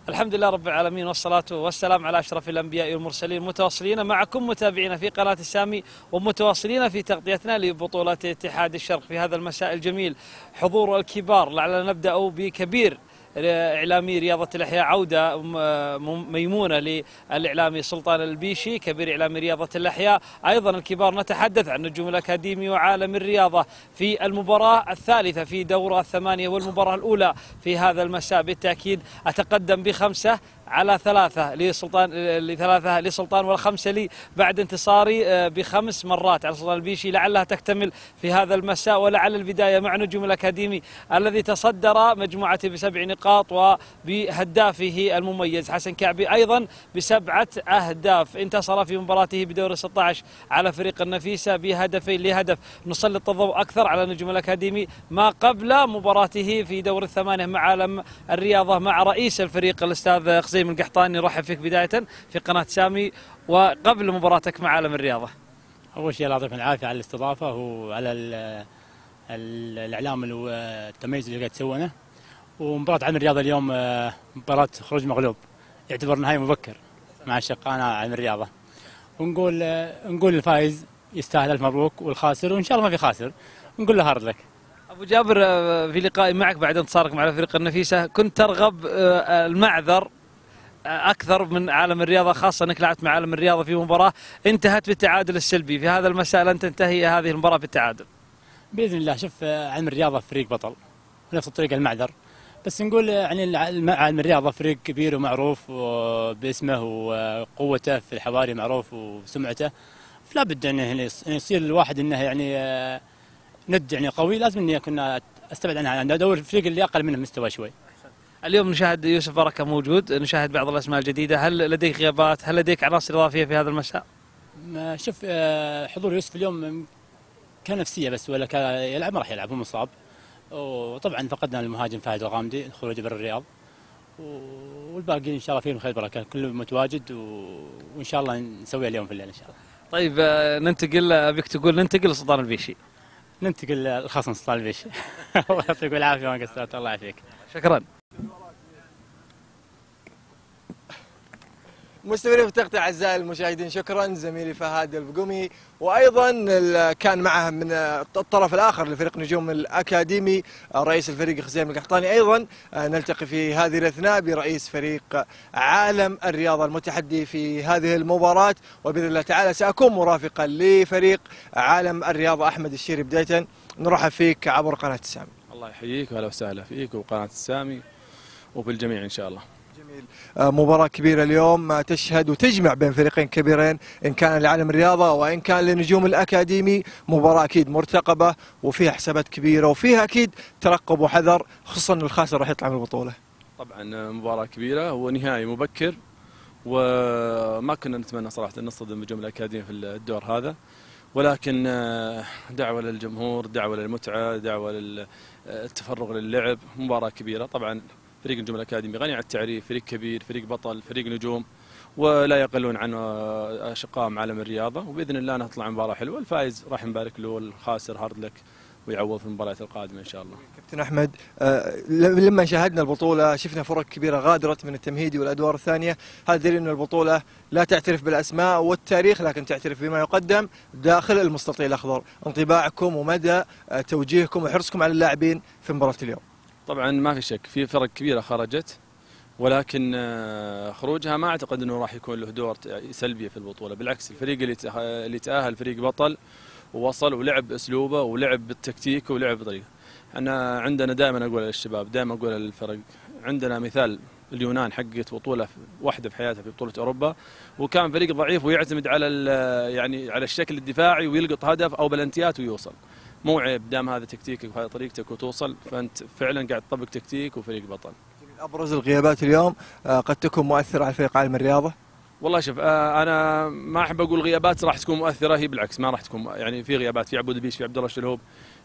الحمد لله رب العالمين، والصلاة والسلام على أشرف الأنبياء والمرسلين، متواصلين معكم متابعين في قناة السامي ومتواصلين في تغطيتنا لبطولة اتحاد الشرق في هذا المساء الجميل. حضور الكبار، لعلنا نبدأ بكبير إعلامي رياضة الأحياء، عودة ميمونة للإعلامي سلطان البيشي، كبير إعلامي رياضة الأحياء. أيضا الكبار نتحدث عن نجوم الأكاديمي وعالم الرياضة في المباراة الثالثة في دورة الثمانية والمباراة الأولى في هذا المساء. بالتأكيد أتقدم ب5-3 لسلطان والخمسة لي بعد انتصاري ب5 مرات على سلطان البيشي. لعلها تكتمل في هذا المساء، ولعل البداية مع نجوم الأكاديمي الذي تصدر مجموعته ب7 نقاط وبهدافه المميز حسن كعبي أيضا ب7 أهداف. انتصر في مباراته بدور 16 على فريق النفيسة بهدفين لهدف. نسلط الضوء أكثر على نجوم الأكاديمي ما قبل مباراته في دور الثمانية مع عالم الرياضة مع رئيس الفريق الأستاذ خزيم القحطاني. رحب فيك بداية في قناة سامي وقبل مباراتك مع عالم الرياضة. أول شيء الله يعطيكم العافية على الاستضافة وعلى الإعلام والتميز اللي قاعد تسوونه. ومباراة عالم الرياضة اليوم مباراة خروج مغلوب، يعتبر نهائي مبكر مع شقائنا عالم الرياضة، ونقول الفائز يستاهل ألف مبروك، والخاسر وإن شاء الله ما في خاسر نقول له هارد لك. أبو جابر، في لقائي معك بعد انتصارك مع فريق النفيسة كنت ترغب المعذر أكثر من عالم الرياضة، خاصة أنك لعبت مع عالم الرياضة في مباراة انتهت بالتعادل السلبي. في هذا المساء لن تنتهي هذه المباراة بالتعادل بإذن الله. شوف، عالم الرياضة فريق بطل ونفس الطريقة المعذر، بس نقول يعني عالم الرياضة فريق كبير ومعروف باسمه وقوته في الحواري معروف وسمعته، فلا بد أنه يصير الواحد أنه يعني ند يعني قوي، لازم أني أكون أستبعد عنها، أدور الفريق اللي أقل منه مستوى شوي. اليوم نشاهد يوسف بركة موجود، نشاهد بعض الأسماء الجديدة. هل لديك غيابات؟ هل لديك عناصر إضافية في هذا المساء؟ شوف، حضور يوسف اليوم كنفسية بس، ولا يلعب ما راح يلعب، هو مصاب. وطبعا فقدنا المهاجم فهد الغامدي خروجه برا الرياض، والباقي ان شاء الله فيهم خير بركه، كله متواجد وان شاء الله نسويها اليوم في الليل ان شاء الله. طيب، ننتقل، ابيك تقول ننتقل لسلطان البيشي. ننتقل الخصم سلطان البيشي. الله يعطيك العافيه ما قصرت، الله يعافيك. شكرا. مستمرين في تغطية أعزائي المشاهدين، شكرا زميلي فهد البقومي، وأيضا كان معه من الطرف الآخر لفريق نجوم الأكاديمي رئيس الفريق خزيم القحطاني. أيضا نلتقي في هذه الأثناء برئيس فريق عالم الرياضة المتحدي في هذه المباراة، وبإذن الله تعالى سأكون مرافقا لفريق عالم الرياضة أحمد الشيري. بداية نرحب فيك عبر قناة السامي. الله يحييك وأهلا وسهلا فيك وقناة السامي وبالجميع إن شاء الله. جميل. مباراة كبيرة اليوم تشهد وتجمع بين فريقين كبيرين، إن كان لعالم الرياضة وإن كان لنجوم الأكاديمي. مباراة أكيد مرتقبة وفيها حسابات كبيرة وفيها أكيد ترقب وحذر، خصوصا الخاسر راح يطلع من البطولة. طبعا مباراة كبيرة ونهائي مبكر، وما كنا نتمنى صراحة أن نصطدم بنجوم الأكاديمي في الدور هذا، ولكن دعوة للجمهور، دعوة للمتعة، دعوة للتفرغ للعب. مباراة كبيرة طبعا. فريق نجوم الأكاديمي غني عن التعريف، فريق كبير، فريق بطل، فريق نجوم، ولا يقلون عن أشقائهم عالم الرياضة. وبإذن الله نطلع مباراة حلوة، الفائز راح نبارك له، والخاسر هارد لك ويعوض في المباريات القادمة إن شاء الله. كابتن أحمد، لما شاهدنا البطولة شفنا فرق كبيرة غادرت من التمهيدي والأدوار الثانية، هذا دليل أن البطولة لا تعترف بالأسماء والتاريخ، لكن تعترف بما يقدم داخل المستطيل الأخضر. انطباعكم ومدى توجيهكم وحرصكم على اللاعبين في مباراة اليوم؟ طبعا ما في شك في فرق كبيرة خرجت، ولكن خروجها ما أعتقد أنه راح يكون له دور سلبي في البطولة. بالعكس، الفريق اللي تأهل فريق بطل ووصل ولعب بأسلوبه ولعب بالتكتيك ولعب بطريقة. أنا عندنا دائما أقول للشباب، دائما أقول للفرق، عندنا مثال اليونان حققت بطولة واحدة في حياتها في بطولة أوروبا، وكان فريق ضعيف ويعتمد على يعني على الشكل الدفاعي ويلقط هدف أو بلنتيات ويوصل. مو عيب دام هذا تكتيكك وهذه طريقتك وتوصل، فأنت فعلا قاعد تطبق تكتيك وفريق بطل. أبرز الغيابات اليوم قد تكون مؤثرة على فريق عالم الرياضة؟ والله شوف، أنا ما أحب أقول غيابات راح تكون مؤثرة، هي بالعكس ما راح تكون. يعني في غيابات، في عبود البيش، في عبد الله الشلهوب،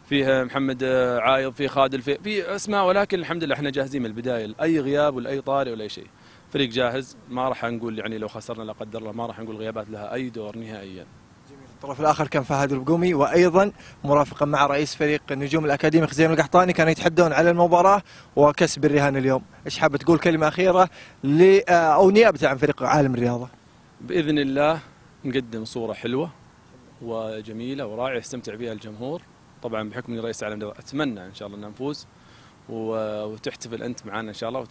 فيه محمد عايض، في خادل، في أسماء، ولكن الحمد لله احنا جاهزين من البداية لأي غياب ولا أي طارئ ولا أي شيء. فريق جاهز، ما راح نقول يعني لو خسرنا لا قدر الله ما راح نقول غيابات لها أي دور نهائيا. الطرف الآخر كان فهد البقومي، وأيضا مرافقا مع رئيس فريق النجوم الأكاديمي خزيم القحطاني، كانوا يتحدون على المباراة وكسب الرهان اليوم. إيش حابة تقول كلمة أخيرة أو نيابة عن فريق عالم الرياضة؟ بإذن الله نقدم صورة حلوة وجميلة وراعية يستمتع بها الجمهور. طبعا بحكم اني رئيس عالم الرياضة اتمنى ان شاء الله ان نفوز وتحتفل انت معنا ان شاء الله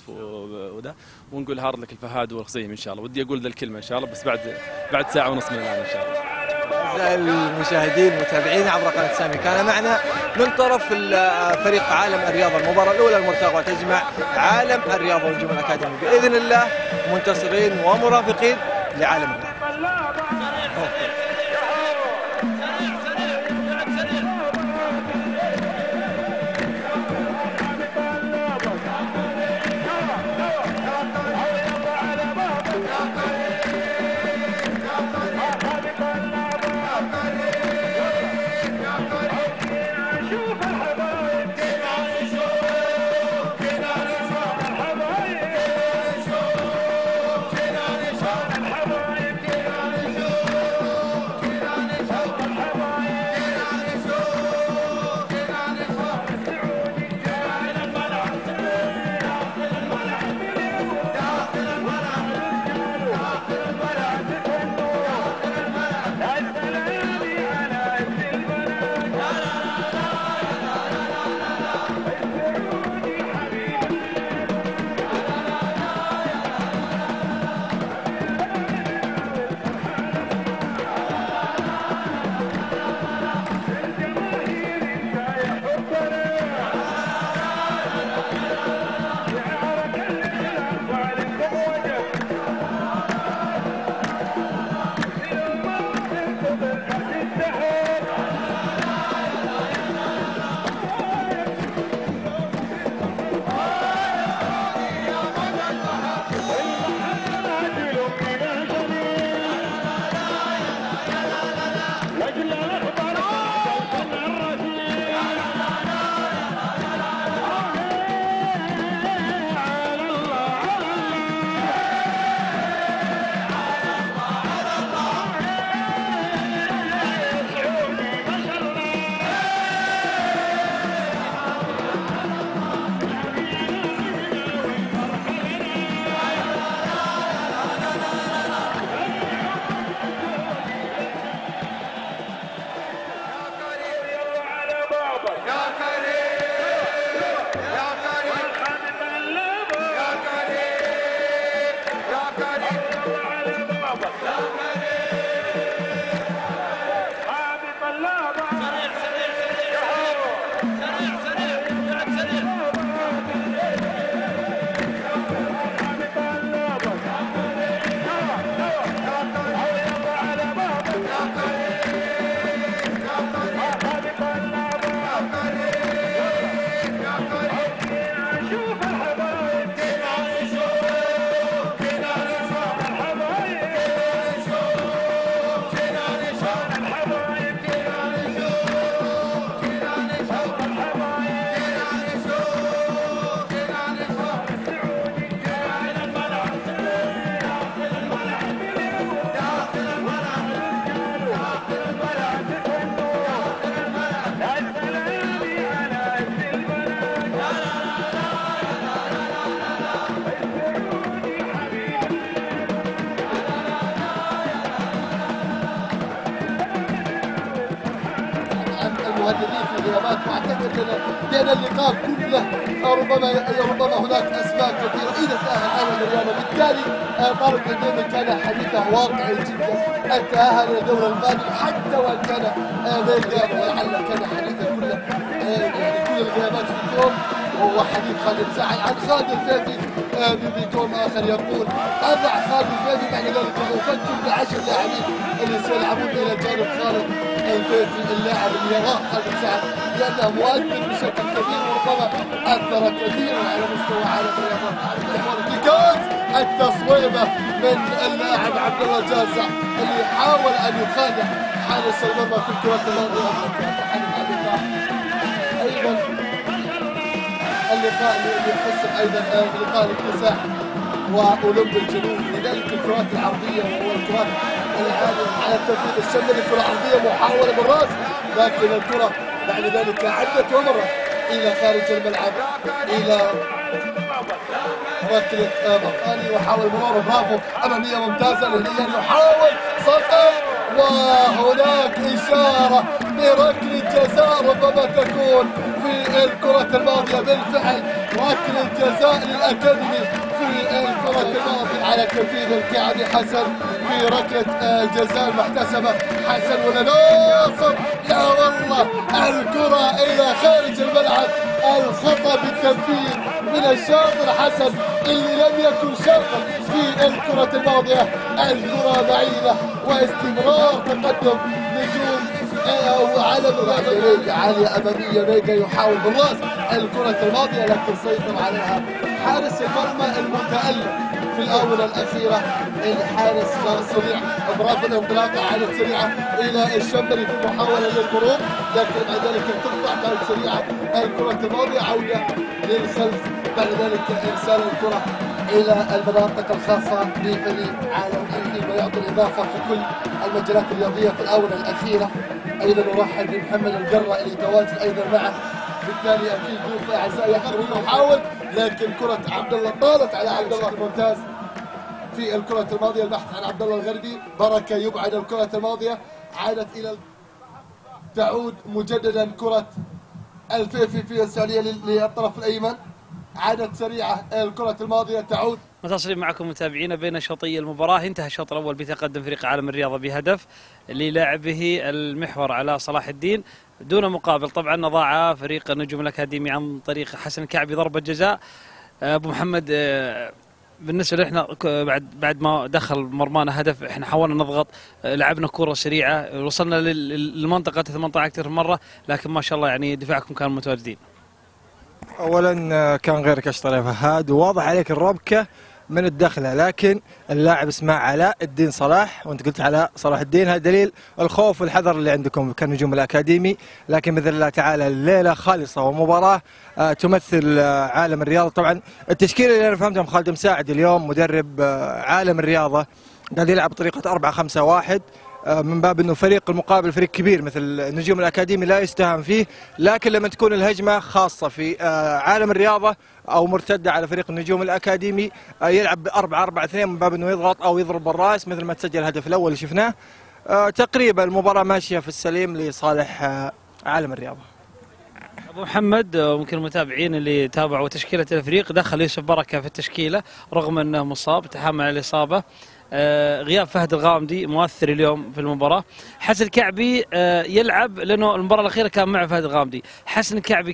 وده ونقول هارد لك الفهاد والخزيم ان شاء الله. ودي اقول ذا الكلمه ان شاء الله بس بعد ساعه ونص من الان ان شاء الله. أعزائي المشاهدين متابعينا عبر قناة سامي، كان معنا من طرف فريق عالم الرياضة المباراة الأولى المرتقبة تجمع عالم الرياضة والنجوم الأكاديمي بإذن الله منتصرين ومرافقين لعالم الرياضة. المهددين في الغيابات، واعتقد ان اللقاء كله ربما هناك اسباب كثيره اذا تاهل عالم الرياضه، بالتالي طارق الدومي كان حديثه واقعي جدا، التاهل الى الدور القادم حتى وان كان بالغياب، ولعل كان حديثه كله كل الغيابات في اليوم وهو حديث خالد سعد عن خالد الفيفي بكوم اخر يقول اضع خالد الفيفي مع ذلك افكر ب10 لاعبين اللي سيلعبون الى جانب خالد الفيفي اللاعب اللي يراه خالد سعد لانه مؤثر بشكل كبير وربما اثر كثيرا على مستوى عالم الرياضه. التصويبه من اللاعب عبد الله جازع اللي حاول ان يخادع حارس المرمى في الكرة الارضيه. ايضا اللقاء اللي يحسم ايضا لقاء الاكتساح واولمبي الجنوب، لذلك الكرات العرضيه والكرات على التنفيذ الشمالي، كرة عرضية محاولة بالراس، لكن الكرة بعد ذلك عدت ومرت إلى خارج الملعب إلى ركلة برقاني، وحاول مرور برافو أمامية ممتازة لهليان، يحاول سقط، وهناك إشارة بركلة جزاء ربما تكون في الكرة الماضية. بالفعل ركلة جزاء للأكاديمي في الكرة الماضية على تنفيذ الكعبي حسن في ركلة الجزاء المحتسبة. حسن ولا ناصر؟ لا والله، الكرة إلى خارج الملعب، الخطأ بالتنفيذ من الشاطر حسن اللي لم يكن شاطر في الكرة الماضية. الكرة بعيدة واستمرار تقدم نجوم وعلم ميجا عالية أمامية. ميجا يحاول بالراس الكرة الماضية لكن سيطر عليها حارس المرمى المتألق في الآونة الأخيرة. الحارس سريع، برافو الانطلاقة عادت سريعة إلى الشمبري في محاولة للمرور، لكن بعد ذلك تقطع كانت سريعة الكرة الماضية، عودة للخلف، بعد ذلك إرسال الكرة إلى المناطق الخاصة بفريق عالم الهند، ويعطي الإضافة في كل المجالات الرياضية في الآونة الأخيرة. أيضا نرحب بمحمد القرة اللي تواجد أيضا معه، بالتالي أكيد ضيوف أعزائي يحضرون يحاول، لكن كرة عبد الله طالت على عبد الله ممتاز في الكرة الماضية. البحث عن عبد الله الغربي، بركة يبعد الكرة الماضية، عادت إلى تعود مجددا كرة الفيفي في السعودية للطرف الأيمن، عادت سريعة الكرة الماضية تعود. متصلين معكم متابعينا بين شوطي المباراة. انتهى الشوط الأول بتقدم فريق عالم الرياضة بهدف للاعبه المحور علاء صلاح الدين دون مقابل. طبعا ضاع فريق النجوم الأكاديمي عن طريق حسن كعبي ضربة جزاء. أبو محمد، بالنسبة لإحنا بعد ما دخل مرمانا هدف احنا حاولنا نضغط، لعبنا كرة سريعة، وصلنا للمنطقة 18 أكثر من مرة، لكن ما شاء الله يعني دفاعكم كانوا متواجدين. اولا كان غيرك اشطر يا فهد، وواضح عليك الربكه من الدخله، لكن اللاعب اسمه علاء الدين صلاح وانت قلت علاء صلاح الدين، هذا دليل الخوف والحذر اللي عندكم كنجوم الاكاديمي. لكن باذن الله تعالى الليله خالصه ومباراه تمثل عالم الرياضه. طبعا التشكيله اللي انا فهمتها من خالد مساعد اليوم مدرب عالم الرياضه قاعد يلعب بطريقه 4-5-1 من باب انه فريق المقابل فريق كبير مثل نجوم الاكاديمي لا يستهان فيه، لكن لما تكون الهجمه خاصه في عالم الرياضه او مرتده على فريق النجوم الاكاديمي يلعب ب 4-4-2 من باب انه يضغط او يضرب بالراس مثل ما تسجل الهدف الاول اللي شفناه. تقريبا المباراه ماشيه في السليم لصالح عالم الرياضه. ابو محمد، ممكن المتابعين اللي تابعوا تشكيله الفريق، دخل يوسف بركه في التشكيله رغم انه مصاب تحمل الاصابه. غياب فهد الغامدي مؤثر اليوم في المباراة. حسن الكعبي يلعب لأنه المباراة الأخيرة كان مع فهد الغامدي. حسن الكعبي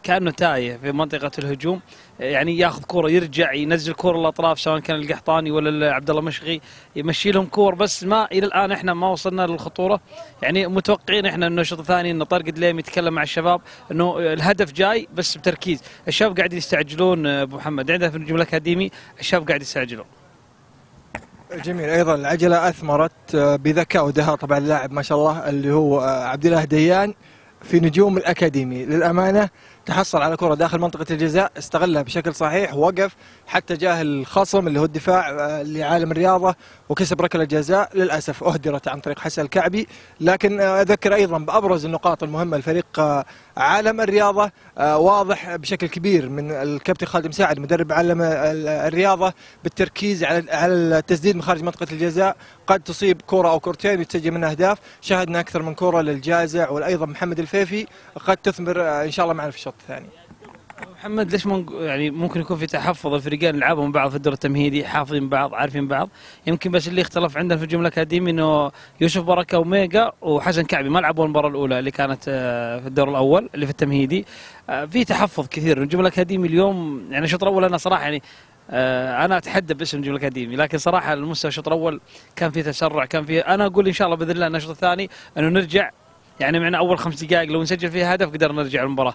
كأنه تايه في منطقة الهجوم، يعني ياخذ كرة يرجع ينزل كرة للأطراف سواء كان القحطاني ولا عبد الله مشغي يمشي لهم كور، بس ما إلى الآن إحنا ما وصلنا للخطورة. يعني متوقعين إحنا إنه الشوط الثاني إنه طارق دليم يتكلم مع الشباب إنه الهدف جاي بس بتركيز. الشباب قاعدين يستعجلون. أبو محمد، عندنا في النجوم الأكاديمي الشباب قاعد يستعجلون. جميل. ايضا العجله اثمرت بذكاء ودهاء طبعا اللاعب ما شاء الله اللي هو عبد الله ديان في نجوم الاكاديمي. للامانه تحصل على كره داخل منطقه الجزاء، استغلها بشكل صحيح، وقف حتى جاه الخصم اللي هو الدفاع لعالم الرياضه وكسب ركله جزاء. للاسف اهدرت عن طريق حسن الكعبي. لكن اذكر ايضا بابرز النقاط المهمه لفريق عالم الرياضه، واضح بشكل كبير من الكابتن خالد مساعد مدرب عالم الرياضه بالتركيز على التسديد من خارج منطقه الجزاء. قد تصيب كره او كرتين ويتسجل منها اهداف. شاهدنا اكثر من كره للجازع وايضا محمد الفيفي قد تثمر ان شاء الله معنا في الشوط الثاني. محمد، ليش يعني ممكن يكون في تحفظ الفريقين يلعبوا من بعض في الدور التمهيدي، حافظين بعض عارفين بعض، يمكن بس اللي اختلف عندنا في الجمله الاكاديمي انه يوسف بركه وميجا وحسن كعبي ما لعبوا المباراه الاولى اللي كانت في الدور الاول اللي في التمهيدي. في تحفظ كثير. الجمله الاكاديمي اليوم يعني الشوط الاول انا صراحه يعني انا اتحدى باسم الجمله الاكاديمي، لكن صراحه المستوى الشوط الاول كان في تسرع، كان في، انا اقول ان شاء الله باذن الله ان الشوط الثاني انه نرجع، يعني معنا اول 5 دقائق لو نسجل فيها هدف قدرنا نرجع المباراه.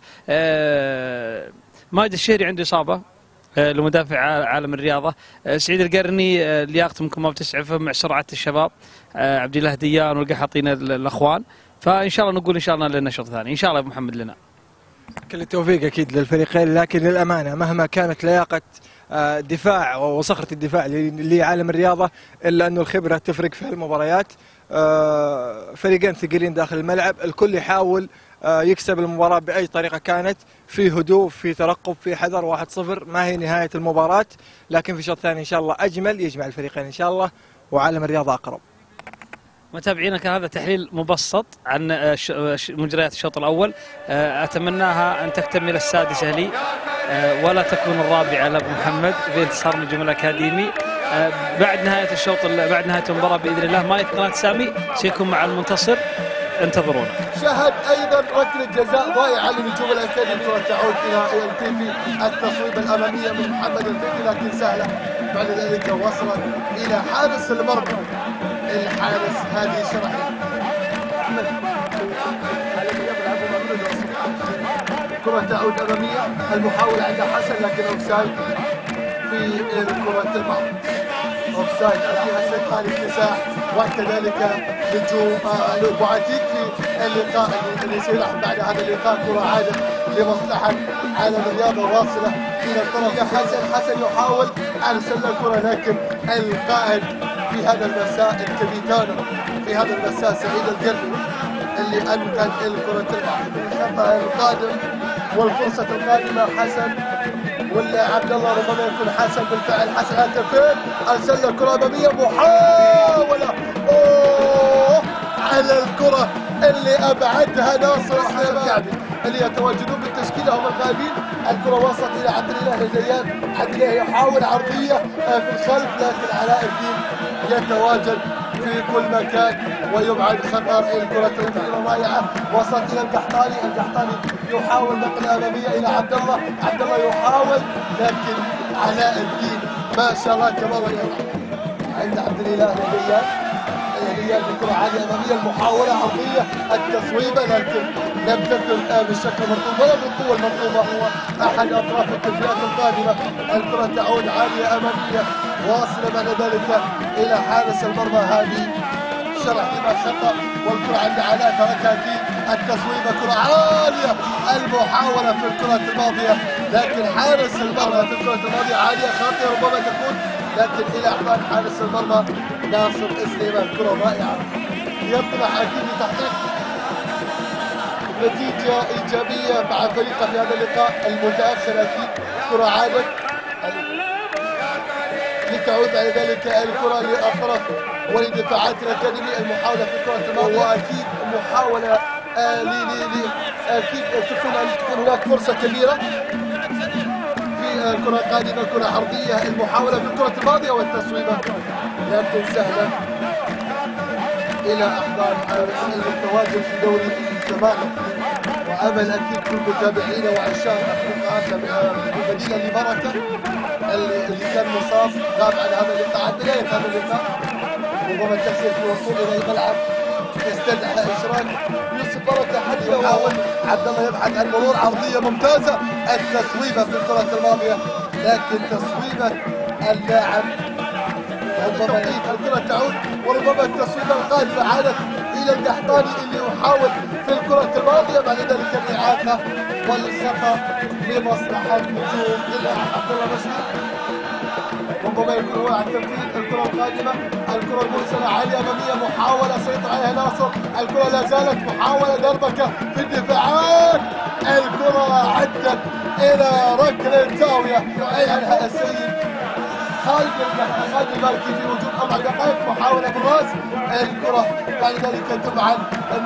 ماجد الشهري عنده اصابه لمدافع عالم الرياضه. سعيد القرني لياقته ممكن ما بتسعفه مع سرعه الشباب. عبد الله ديان والقحاطين الاخوان. فان شاء الله نقول ان شاء الله لنا الشوط الثاني ان شاء الله. ابو محمد، لنا كل التوفيق اكيد للفريقين. لكن للامانه مهما كانت لياقه دفاع وصخرة الدفاع لعالم الرياضة، إلا أنه الخبرة تفرق في المباريات. فريقين ثقيلين داخل الملعب، الكل يحاول يكسب المباراة بأي طريقة كانت، في هدوء، في ترقب، في حذر. 1-0 ما هي نهاية المباراة، لكن في الشوط الثاني إن شاء الله أجمل، يجمع الفريقين إن شاء الله، وعالم الرياضة أقرب. متابعينا كان هذا تحليل مبسط عن مجريات الشوط الأول، أتمناها أن تكتمل السادسة لي ولا تكون الرابعة لأبو محمد بانتصار نجوم الأكاديمي. بعد نهاية الشوط، بعد نهاية المباراة بإذن الله مايك قناة سامي سيكون مع المنتصر، انتظرونا. شهد ايضا ركله جزاء ضائعه لنجوم الاكاديمي وتعود الى التيفي. التصويب الاماميه من محمد الفقي لكن سهله، بعد ذلك وصلت الى حارس المرمى. الحارس هادي شرحي. كرة تعود اماميه، المحاوله عند حسن لكن اوفسايد في كرة الماء. اوفسايد فيها سيطرة اكتساح، وكذلك نجوم بوعتيك في اللقاء اللي سيلعب بعد هذا اللقاء. كرة عادت لمصلحة عالم الرياضة واصلة إلى الطرف. حسن يحاول أرسل الكرة، لكن القائد في هذا المساء الكابيتانو في هذا المساء سعيد القرني اللي أنقذ الكرة الخطأ القادم والفرصة القادمة. حسن ولا عبد الله، ربما يكون حسن بالفعل. حسن هاتفين، ارسل الكره اماميه، محاوله على الكره اللي ابعدها ناصر الكعبي اللي يتواجدون بالتشكيله هم الغائبين. الكره وصلت الى عبد الاله الجيان، عبد الاله يحاول عرضيه في الخلف، لكن علاء الدين يتواجد في كل مكان ويبعد خطر. الكره الطويله رائعه وصلت الى القحطاني، القحطاني يحاول نقل اماميه الى عبد الله، عبد الله يحاول لكن علاء الدين ما شاء الله تبارك الله عند عبد الاله الجيان. الجيان بكره عاليه اماميه، المحاوله عرضيه، التصويبه لكن لم تكن بالشكل المطلوب ولا بالقوه المطلوبه. هو احد اطراف التسديدات القادمه. الكره تعود عاليه اماميه واصله بعد ذلك الى حارس المرمى هادي شرح لما خطا، والكره عند علاء تركها في التصويبه. كره عاليه، المحاوله في الكره الماضيه لكن حارس المرمى في الكره الماضيه عاليه خاطئه ربما تكون، لكن الى احضان حارس المرمى ناصر سليمان. كره رائعه يطمح اكيد لتحقيق نتيجه ايجابيه مع فريقه في هذا اللقاء المتاخر. اكيد كره عادت لتعود على ذلك الكره للطرف ولدفاعات الاكاديمي. المحاوله في الكره الماضيه واكيد محاوله اكيد تكون هناك فرصه كبيره في كره قادمه، كره عرضيه. المحاوله في الكره الماضيه والتصويبه لكن سهله الى احضان حارس المتواجد في دوري الزمالك. وامل اكيد كل متابعينا وعشاق اللقاءات المدينه لبركه اللي كان مصاب غاب عن هذا اللقاء، عن بدايه هذا اللقاء. ربما التسهيل في الوصول الى الملعب يستدعي اشراك يوسف بركه. حتى يحاول عبد الله يبحث عن مرور، عرضيه ممتازه، التصويبه في الكره الماضيه لكن تصويبه اللاعب ربما الكره تعود، وربما التصويبه القادمه عادت الى القحطاني اللي يحاول في الكره الماضيه، بعد ذلك الاعاده والخطا لمصلحه نجوم عبد الله مشري. ربما يكون هو على التنفيذ. الكره القادمه، الكره المرسله عاليه اماميه، محاوله سيطر عليها ناصر. الكره لا زالت محاوله دربكه في الدفاعات. الكره عدت الى ركله زاويه يعلنها السيد خالد المالكي في وجود 4 دقائق. محاوله بالراس، الكره بعد ذلك تبعد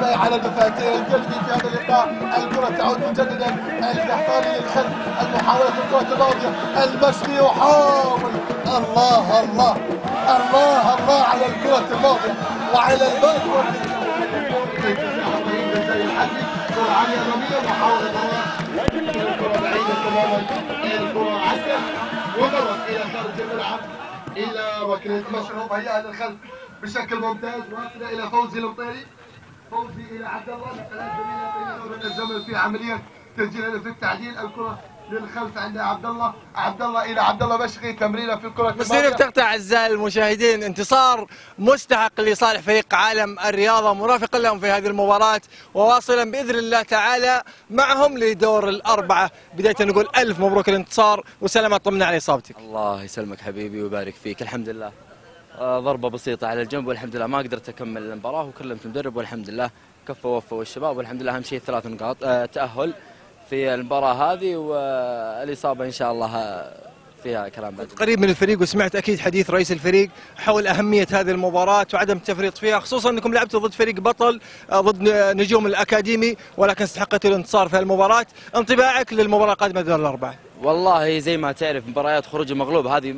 على دفاعتين القلبي في هذا اللقاء. الكره تعود مجددا، القحطاني للخلف، المحاوله في الكره الماضيه، المشري يحاول. الله الله الله الله على الكره الماضيه وعلى الباك. كره عاليه اماميه، محاوله الكره بعيده تماما. الكره عدت ومرت الى خارج الملعب الى ركله مشروب. هيئها للخلف بشكل ممتاز، واصله الى فوزي المطيري. فوزي الى عبد الله، نقلات جميله بين الزمن في عمليه تسجيل هدف التعديل. الكره للخلف عند عبد الله الى عبد الله مشغي، تمريره في الكره. مسيرة تقطع اعزائي المشاهدين، انتصار مستحق لصالح فريق عالم الرياضه مرافقا لهم في هذه المباراه، وواصلا باذن الله تعالى معهم لدور الاربعه. بدايه نقول الف مبروك الانتصار وسلامة، طمنا على اصابتك. الله يسلمك حبيبي ويبارك فيك. الحمد لله ضربه بسيطه على الجنب والحمد لله، ما قدرت اكمل المباراه وكلمت المدرب والحمد لله كفى ووفى، والشباب والحمد لله اهم شيء 3 نقاط تاهل في المباراه هذه، والاصابه ان شاء الله فيها كلام بعد. قريب من الفريق وسمعت اكيد حديث رئيس الفريق حول اهميه هذه المباراه وعدم التفريط فيها، خصوصا انكم لعبتوا ضد فريق بطل ضد نجوم الاكاديمي ولكن استحقتوا الانتصار في المباراه. انطباعك للمباراه القادمه دور الاربعه؟ والله زي ما تعرف مباريات خروج المغلوب هذه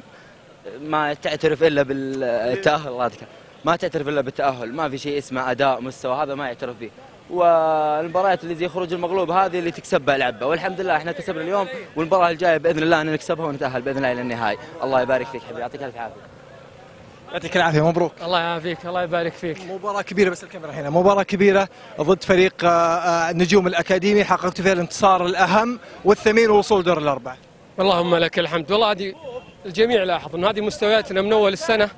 ما تعترف الا بالتاهل، الله يذكرك ما تعترف الا بالتاهل، ما في شيء اسمه اداء مستوى، هذا ما يعترف فيه. والمباريات اللي زي خروج المغلوب هذه اللي تكسبها لعبه، والحمد لله احنا كسبنا اليوم، والمباراه الجايه باذن الله ان نكسبها ونتاهل باذن الله الى النهائي. الله يبارك فيك حبيبي، يعطيك الف عافيه. يعطيك العافيه، مبروك. الله يعافيك، الله يبارك فيك. مباراة كبيرة، بس الكاميرا هنا، مباراة كبيرة ضد فريق نجوم الأكاديمي، حققت فيها الانتصار الأهم والثمين ووصول دور الأربعة. اللهم لك الحمد. والله هذه الجميع لاحظ أن هذه مستوياتنا من أول السنة،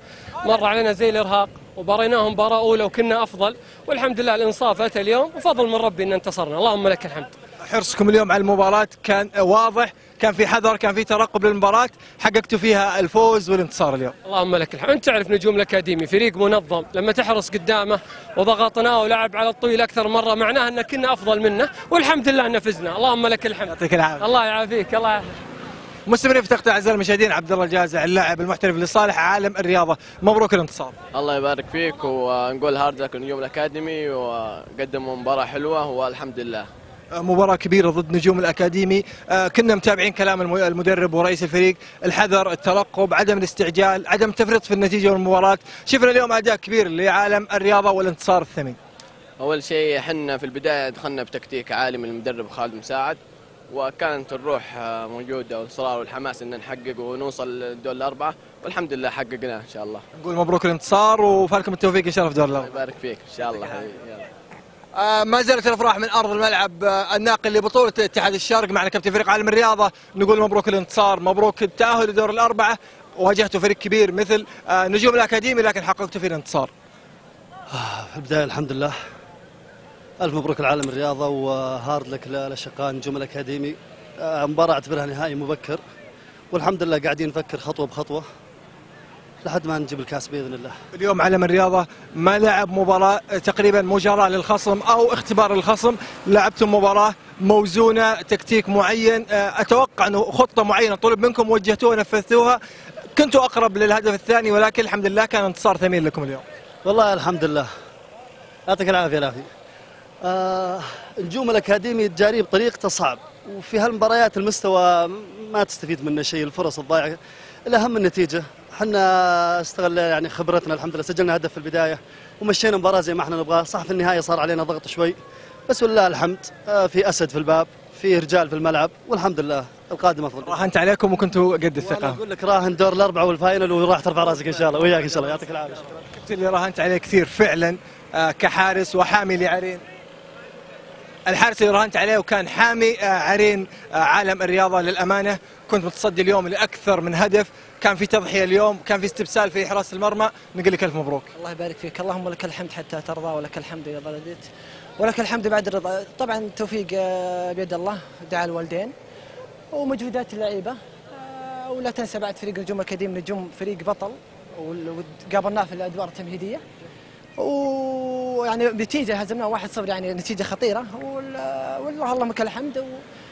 مر علينا زي الإرهاق وباريناهم مباراة أولى وكنا أفضل، والحمد لله الإنصاف أتى اليوم وفضل من ربي أن انتصرنا، اللهم لك الحمد. حرصكم اليوم على المباراة كان واضح، كان في حذر، كان في ترقب للمباراة، حققتوا فيها الفوز والانتصار اليوم. اللهم لك الحمد. أنت تعرف نجوم الأكاديمي فريق منظم، لما تحرص قدامه وضغطناه ولعب على الطويل أكثر مرة معناه أن كنا أفضل منه، والحمد لله أن فزنا، اللهم لك الحمد. يعطيك العافية. الله يعافيك. الله يعافيك. مستمرين في تغطية أعزائي المشاهدين، عبد الله الجازع اللاعب المحترف لصالح عالم الرياضة، مبروك الانتصار. الله يبارك فيك، ونقول هارد لك نجوم الأكاديمي وقدموا مباراة حلوة والحمد لله. مباراة كبيرة ضد نجوم الأكاديمي، كنا متابعين كلام المدرب ورئيس الفريق، الحذر، الترقب، عدم الاستعجال، عدم التفريط في النتيجة والمباراة. شفنا اليوم أداء كبير لعالم الرياضة والانتصار الثمين. أول شيء احنا في البداية دخلنا بتكتيك عالي من المدرب خالد مساعد، وكانت الروح موجودة والإصرار والحماس أن نحقق ونوصل لدور الأربعة، والحمد لله حققناه إن شاء الله. نقول مبروك الانتصار وفالكم التوفيق إن شاء الله في دور الأربعة. الله يبارك فيك إن شاء الله حبيبي. ما زالت الافراح من ارض الملعب الناقل لبطوله اتحاد الشرق، معنا كابتن فريق عالم الرياضه، نقول مبروك الانتصار، مبروك التاهل لدور الاربعه، واجهتوا فريق كبير مثل نجوم الاكاديمي لكن حققتوا فيه الانتصار. في البدايه الحمد لله، الف مبروك العالم الرياضه وهارد لك للاشقاء نجوم الاكاديمي. مباراه اعتبرها نهائي مبكر، والحمد لله قاعدين نفكر خطوه بخطوه لحد ما نجيب الكاس باذن الله. اليوم علم الرياضه ما لعب مباراه تقريبا مجراه للخصم او اختبار للخصم، لعبتم مباراه موزونه، تكتيك معين، اتوقع انه خطه معينه طلب منكم وجهتوها نفذتوها، كنتوا اقرب للهدف الثاني، ولكن الحمد لله كان انتصار ثمين لكم اليوم. والله الحمد لله، يعطيك العافيه. العافيه. نجوم الاكاديمي تجاري بطريقته صعب، وفي هالمباريات المستوى ما تستفيد منه شيء، الفرص الضائعه، الاهم النتيجه. احنا استغلنا يعني خبرتنا، الحمد لله سجلنا هدف في البدايه ومشينا مباراه زي ما احنا نبغى، صح في النهايه صار علينا ضغط شوي، بس ولله الحمد في اسد في الباب، في رجال في الملعب، والحمد لله القادم افضل. راهنت عليكم وكنتوا قد الثقه. انا اقول لك راهن دور الاربعه والفاينل وراح ترفع راسك ان شاء الله، وياك ان شاء الله. يعطيك العافيه. كنت اللي راهنت عليه كثير فعلا كحارس وحامي لعرين، الحارس اللي راهنت عليه وكان حامي عرين عالم الرياضه للامانه، كنت متصدي اليوم لاكثر من هدف، كان في تضحيه اليوم، كان في استبسال في حراسه المرمى، نقول لك الف مبروك. الله يبارك فيك، اللهم لك الحمد حتى ترضى، ولك الحمد اذا رضيت، ولك الحمد بعد الرضا. طبعا التوفيق بيد الله، دعاء الوالدين ومجهودات اللعيبه، ولا تنسى بعد فريق نجوم اكاديمي نجوم فريق بطل وقابلناه في الادوار التمهيديه، ويعني نتيجه هزمناه 1-0، يعني نتيجه خطيره، والله اللهم لك الحمد،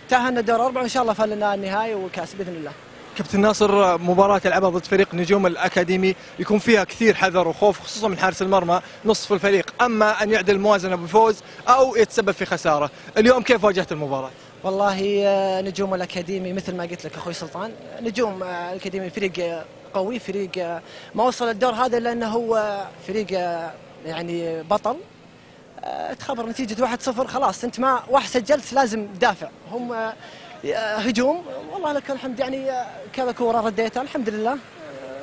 وتاهلنا دور اربعه وان شاء الله فلنا النهائي وكاس باذن الله. كابتن ناصر، مباراة تلعبها ضد فريق نجوم الأكاديمي يكون فيها كثير حذر وخوف، خصوصا من حارس المرمى نصف الفريق، أما أن يعدل الموازنة بفوز أو يتسبب في خسارة. اليوم كيف واجهت المباراة؟ والله نجوم الأكاديمي مثل ما قلت لك أخوي سلطان، نجوم الأكاديمي فريق قوي، فريق ما وصل الدور هذا لأنه هو فريق يعني بطل. تخبر نتيجة 1-0 خلاص، أنت ما واحد سجلت لازم تدافع، هم هجوم، والله لك الحمد، يعني كذا كوره رديتها الحمد لله.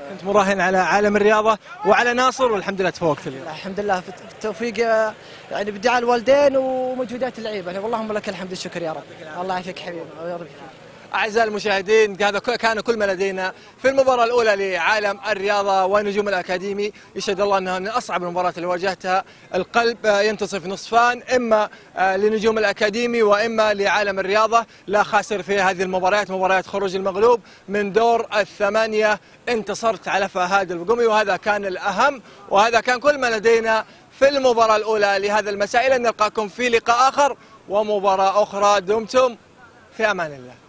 كنت مراهن على عالم الرياضه وعلى ناصر والحمد لله تفوقت اليوم. الحمد لله في التوفيق، يعني بدعاء الوالدين ومجهودات اللعيبه، اللهم لك الحمد والشكر يا رب. الله يعافيك حبيبي ويرضى فيك. أعزائي المشاهدين هذا كان كل ما لدينا في المباراة الأولى لعالم الرياضة ونجوم الأكاديمي. يشهد الله أنها من أصعب المباريات اللي واجهتها. القلب ينتصف نصفان، إما لنجوم الأكاديمي وإما لعالم الرياضة. لا خاسر في هذه المباريات، مباريات خروج المغلوب من دور الثمانية. انتصرت على فهد البقومي وهذا كان الأهم، وهذا كان كل ما لدينا في المباراة الأولى لهذا المساء. نلقاكم في لقاء آخر ومباراة أخرى. دمتم في أمان الله.